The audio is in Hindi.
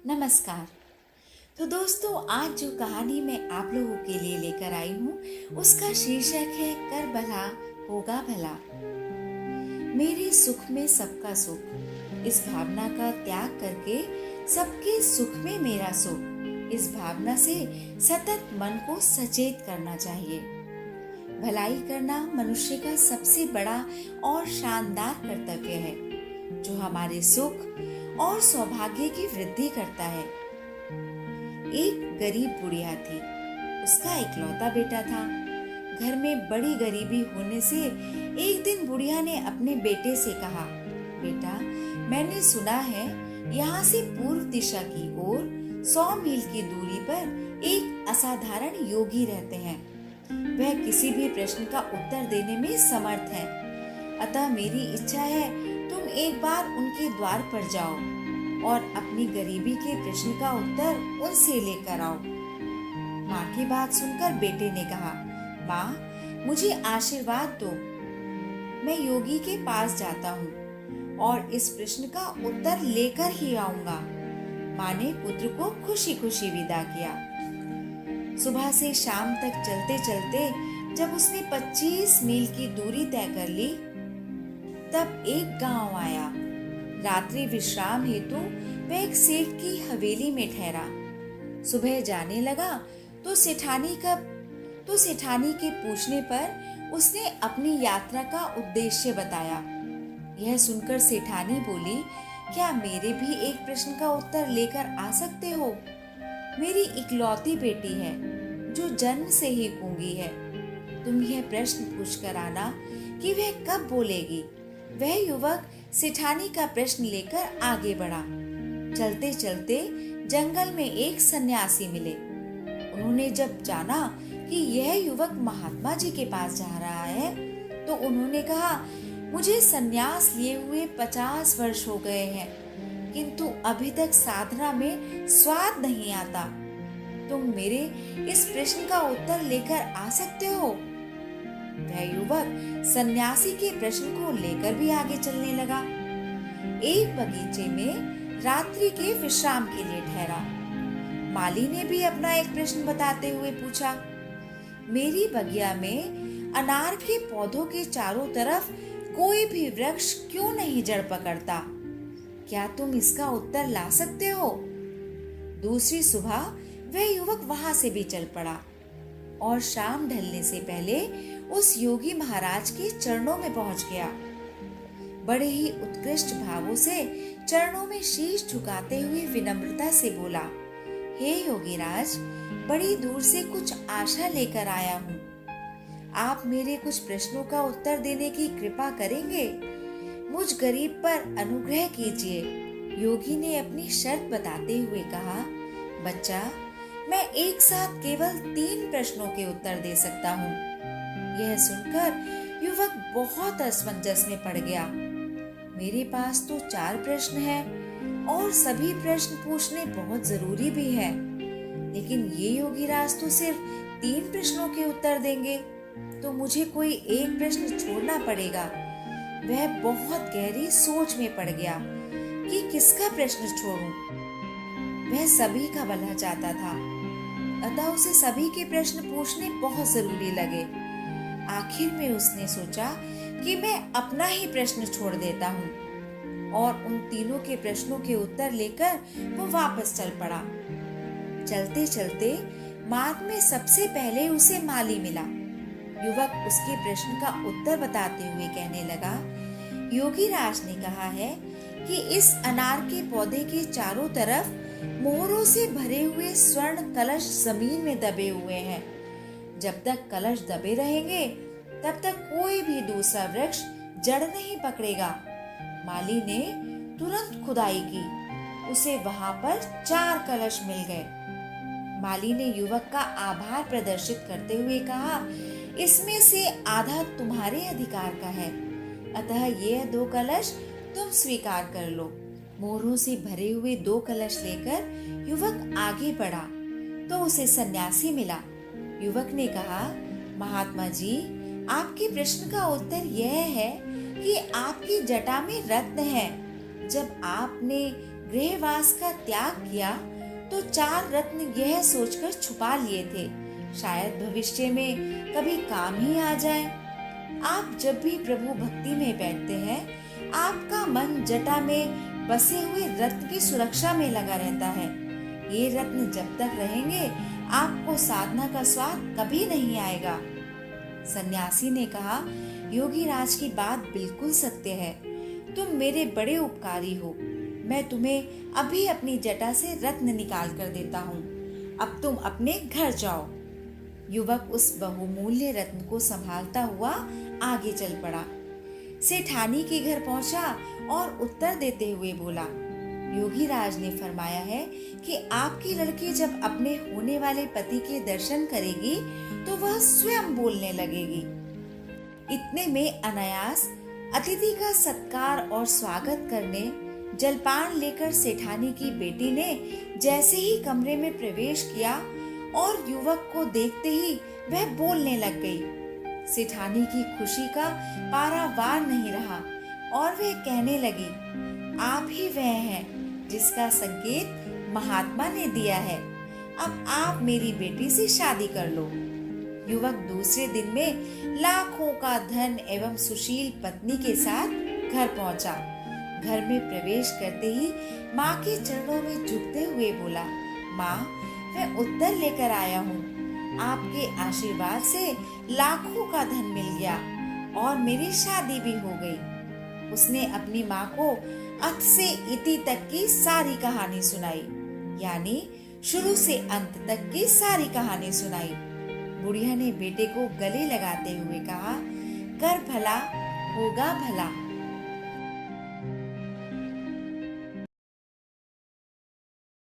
नमस्कार। तो दोस्तों, आज जो कहानी मैं आप लोगों के लिए लेकर आई हूँ उसका शीर्षक है कर भला होगा भला। मेरे सुख में सबका सुख, इस भावना का त्याग करके सबके सुख में मेरा सुख, इस भावना से सतत मन को सचेत करना चाहिए। भलाई करना मनुष्य का सबसे बड़ा और शानदार कर्तव्य है जो हमारे सुख और सौभाग्य की वृद्धि करता है। एक गरीब बुढ़िया थी। उसका इकलौता बेटा था। घर में बड़ी गरीबी होने से एक दिन बुढ़िया ने अपने बेटे से कहा, बेटा, मैंने सुना है यहाँ से पूर्व दिशा की ओर 100 मील की दूरी पर एक असाधारण योगी रहते हैं। वह किसी भी प्रश्न का उत्तर देने में समर्थ है। अतः मेरी इच्छा है तुम एक बार उनके द्वार पर जाओ और अपनी गरीबी के प्रश्न का उत्तर उनसे लेकर आओ। माँ की बात सुनकर बेटे ने कहा, माँ, मुझे आशीर्वाद दो। मैं योगी के पास जाता हूँ और इस प्रश्न का उत्तर लेकर ही आऊंगा। माँ ने पुत्र को खुशी खुशी विदा किया। सुबह से शाम तक चलते चलते जब उसने 25 मील की दूरी तय कर ली, तब एक गांव आया। रात्रि विश्राम हेतु वह एक सेठ की हवेली में ठहरा। सुबह जाने लगा तो सेठानी के पूछने पर उसने अपनी यात्रा का उद्देश्य बताया। यह सुनकर सेठानी बोली, क्या मेरे भी एक प्रश्न का उत्तर लेकर आ सकते हो? मेरी इकलौती बेटी है जो जन्म से ही गूंगी है। तुम यह प्रश्न पूछकर आना कि वह कब बोलेगी। वह युवक सेठानी का प्रश्न लेकर आगे बढ़ा। चलते चलते जंगल में एक सन्यासी मिले। उन्होंने जब जाना कि यह युवक महात्मा जी के पास जा रहा है तो उन्होंने कहा, मुझे सन्यास लिए हुए 50 वर्ष हो गए हैं, किंतु अभी तक साधना में स्वाद नहीं आता। तुम मेरे इस प्रश्न का उत्तर लेकर आ सकते हो? वह युवक सन्यासी के प्रश्न को लेकर भी आगे चलने लगा। एक बगीचे में रात्रि के विश्राम के लिए ठहरा। माली ने भी अपना एक प्रश्न बताते हुए पूछा, मेरी बगिया में अनार के पौधों के चारों तरफ कोई भी वृक्ष क्यों नहीं जड़ पकड़ता? क्या तुम इसका उत्तर ला सकते हो? दूसरी सुबह वह युवक वहां से भी चल पड़ा और शाम ढलने से पहले उस योगी महाराज के चरणों में पहुंच गया। बड़े ही उत्कृष्ट भावों से चरणों में शीश झुकाते हुए विनम्रता से बोला, हे योगी राज, बड़ी दूर से कुछ आशा लेकर आया हूँ। आप मेरे कुछ प्रश्नों का उत्तर देने की कृपा करेंगे? मुझ गरीब पर अनुग्रह कीजिए। योगी ने अपनी शर्त बताते हुए कहा, बच्चा, मैं एक साथ केवल 3 प्रश्नों के उत्तर दे सकता हूँ। यह सुनकर युवक बहुत असमंजस में पड़ गया। मेरे पास तो 4 प्रश्न हैं और सभी प्रश्न पूछने बहुत जरूरी भी है, लेकिन ये योगी राज तो सिर्फ 3 प्रश्नों के उत्तर देंगे, तो मुझे कोई एक प्रश्न छोड़ना पड़ेगा। वह बहुत गहरी सोच में पड़ गया कि किसका प्रश्न छोड़ूं। वह सभी का भला चाहता था, अतः उसे सभी के प्रश्न पूछने बहुत जरूरी लगे। आखिर में उसने सोचा कि मैं अपना ही प्रश्न छोड़ देता हूँ और उन तीनों के प्रश्नों के उत्तर लेकर वो वापस चल पड़ा। चलते चलते मार्ग में सबसे पहले उसे माली मिला। युवक उसके प्रश्न का उत्तर बताते हुए कहने लगा, योगी राज ने कहा है कि इस अनार के पौधे के चारों तरफ मोहरों से भरे हुए स्वर्ण कलश जमीन में दबे हुए हैं। जब तक कलश दबे रहेंगे तब तक कोई भी दूसरा वृक्ष जड़ नहीं पकड़ेगा। माली ने तुरंत खुदाई की। उसे वहां पर 4 कलश मिल गए। माली ने युवक का आभार प्रदर्शित करते हुए कहा, इसमें से आधा तुम्हारे अधिकार का है, अतः ये 2 कलश तुम स्वीकार कर लो। मोहरों से भरे हुए 2 कलश लेकर युवक आगे बढ़ा तो उसे सन्यासी मिला। युवक ने कहा, महात्मा जी, आपके प्रश्न का उत्तर यह है कि आपकी जटा में रत्न है। जब आपने गृहवास का त्याग किया तो 4 रत्न यह सोचकर छुपा लिए थे, शायद भविष्य में कभी काम ही आ जाए। आप जब भी प्रभु भक्ति में बैठते हैं, आपका मन जटा में बसे हुए रत्न की सुरक्षा में लगा रहता है। ये रत्न जब तक रहेंगे, आपको साधना का स्वाद कभी नहीं आएगा। सन्यासी ने कहा, योगी राज की बात बिल्कुल सत्य है। तुम मेरे बड़े उपकारी हो। मैं तुम्हें अभी अपनी जटा से रत्न निकाल कर देता हूँ। अब तुम अपने घर जाओ। युवक उस बहुमूल्य रत्न को संभालता हुआ आगे चल पड़ा। सेठानी के घर पहुंचा और उत्तर देते हुए बोला, योगी राज ने फरमाया है कि आपकी लड़की जब अपने होने वाले पति के दर्शन करेगी तो वह स्वयं बोलने लगेगी। इतने में अनायास अतिथि का सत्कार और स्वागत करने जलपान लेकर सेठानी की बेटी ने जैसे ही कमरे में प्रवेश किया और युवक को देखते ही वह बोलने लग गई। सेठानी की खुशी का पारावार नहीं रहा और वह कहने लगी, आप ही वह हैं जिसका संकेत महात्मा ने दिया है। अब आप मेरी बेटी से शादी कर लो। युवक दूसरे दिन में लाखों का धन एवं सुशील पत्नी के साथ घर पहुंचा। घर में प्रवेश करते ही माँ के चरणों में झुकते हुए बोला, माँ, मैं उत्तर लेकर आया हूँ। आपके आशीर्वाद से लाखों का धन मिल गया और मेरी शादी भी हो गई। उसने अपनी माँ को अत से इति तक की सारी कहानी सुनाई, यानी शुरू से अंत तक की सारी कहानी सुनाई। बुढ़िया ने बेटे को गले लगाते हुए कहा, कर भला होगा भला।